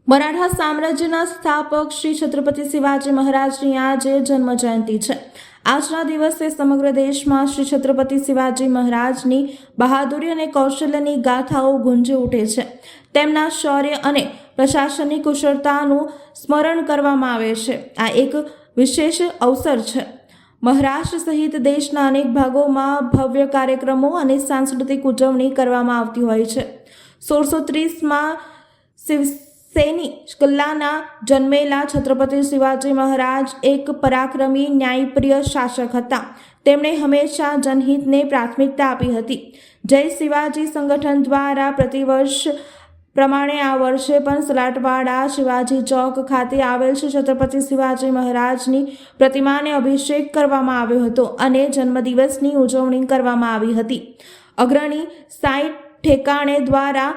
મરાઠા સામ્રાજ્યના સ્થાપક શ્રી છત્રપતિ શિવાજી મહારાજની આજે જન્મ જયંતિ છે। આજના દિવસે સમગ્ર દેશમાં શ્રી છત્રપતિ શિવાજી મહારાજની બહાદુરી અને કૌશલ્યની ગાથાઓ ગુંજી ઉઠે છે। તેમના શૌર્ય અને પ્રશાસનિક કુશળતાનું સ્મરણ કરવામાં આવે છે। આ એક વિશેષ અવસર છે। મહારાષ્ટ્ર સહિત દેશના અનેક ભાગોમાં ભવ્ય કાર્યક્રમો અને સાંસ્કૃતિક ઉજવણી કરવામાં આવતી હોય છે। 1630માં શિવસેની કિલ્લાના જન્મેલા છત્રપતિ શિવાજી મહારાજ એક પરાક્રમી ન્યાયપ્રિય શાસક હતા। તેમણે હંમેશા જનહિતને પ્રાથમિકતા આપી હતી। જય શિવાજી સંગઠન દ્વારા પ્રતિવર્ષ પ્રમાણે આ વર્ષે પણ સલાટવાડા શિવાજી ચોક ખાતે આવેલ શ્રી છત્રપતિ શિવાજી મહારાજની પ્રતિમાને અભિષેક કરવામાં આવ્યો હતો અને જન્મદિવસની ઉજવણી કરવામાં આવી હતી। અગ્રણી સાઈટ ઠેકાણે દ્વારા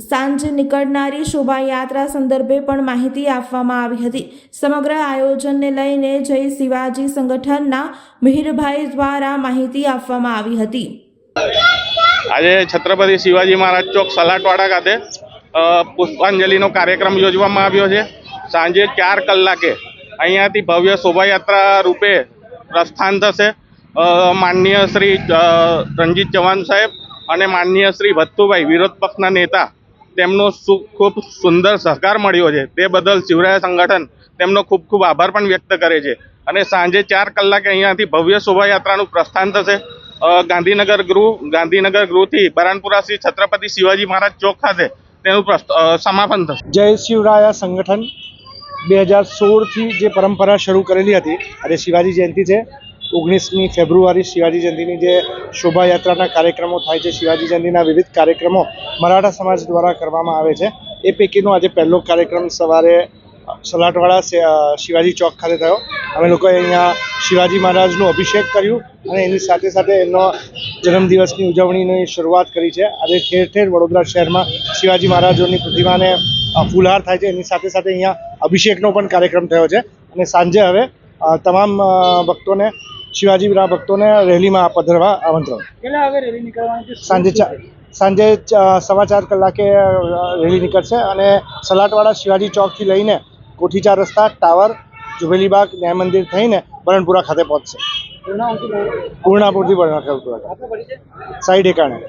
સાંજે નીકળનારી શોભાયાત્રા સંદર્ભે પણ માહિતી આપવામાં આવી હતી। સમગ્ર આયોજનને લઈને જય શિવાજી સંગઠનના મિહિરભાઈ દ્વારા માહિતી આપવામાં આવી હતી। આજે છત્રપતિ શિવાજી મહારાજ ચોક સલાટવાડા ખાતે પુષ્પાંજલિનો કાર્યક્રમ યોજવામાં આવ્યો છે। સાંજે 4 કલાકે અહીંયાથી ભવ્ય શોભાયાત્રા રૂપે પ્રસ્થાન થશે। માનનીય શ્રી રણજીત ચૌહાણ સાહેબ અને માનનીય શ્રી ભત્તુભાઈ વિરોધ પક્ષના નેતા તેમનો ખૂબ સુંદર સહકાર મળ્યો છે, તે બદલ શિવરાય સંગઠન તેમનો ખૂબ ખૂબ આભાર પણ વ્યક્ત કરે છે। અને સાંજે 4 કલાકે અહીંયાથી ભવ્ય શોભાયાત્રાનું પ્રસ્થાન થશે। ગાંધીનગર ગૃહથી બરાનપુરા શ્રી છત્રપતિ શિવાજી મહારાજ ચોક ખાતે તેનું સમાપન થશે। જય શિવરાય સંગઠન 2016થી જે પરંપરા શરૂ કરેલી હતી, આજે શિવાજી જયંતિ છે। 19મી ફેબ્રુઆરી શિવાજી જયંતિની જે શોભાયાત્રાના કાર્યક્રમો થાય છે, શિવાજી જયંતિના વિવિધ કાર્યક્રમો મરાઠા સમાજ દ્વારા કરવામાં આવે છે। એ પૈકીનો આજે પહેલો કાર્યક્રમ સવારે સલાટવાડા શિવાજી ચોક ખાતે થયો। અમે લોકોએ અહીંયા શિવાજી મહારાજનું અભિષેક કર્યું અને એની સાથે સાથે એમનો જન્મદિવસની ઉજવણીની શરૂઆત કરી છે। આજે ઠેર ઠેર વડોદરા શહેરમાં શિવાજી મહારાજોની પ્રતિમાને ફૂલહાર થાય છે, એની સાથે સાથે અહીંયા અભિષેકનો પણ કાર્યક્રમ થયો છે। અને સાંજે હવે તમામ ભક્તોને શિવાજીના ભક્તોને રેલીમાં પધારવા આમંત્રણ। સાંજે 4:15 કલાકે રેલી નીકળશે અને સલાટવાડા શિવાજી ચોકથી લઈને કોઠીચાર રસ્તા, ટાવર, જુબેલીબાગ, ન્યાય મંદિર થઈને બરણપુરા ખાતે પહોંચશે। પૂર્ણાપુરથી બરણપુરા સાઈ ઠેકાણે।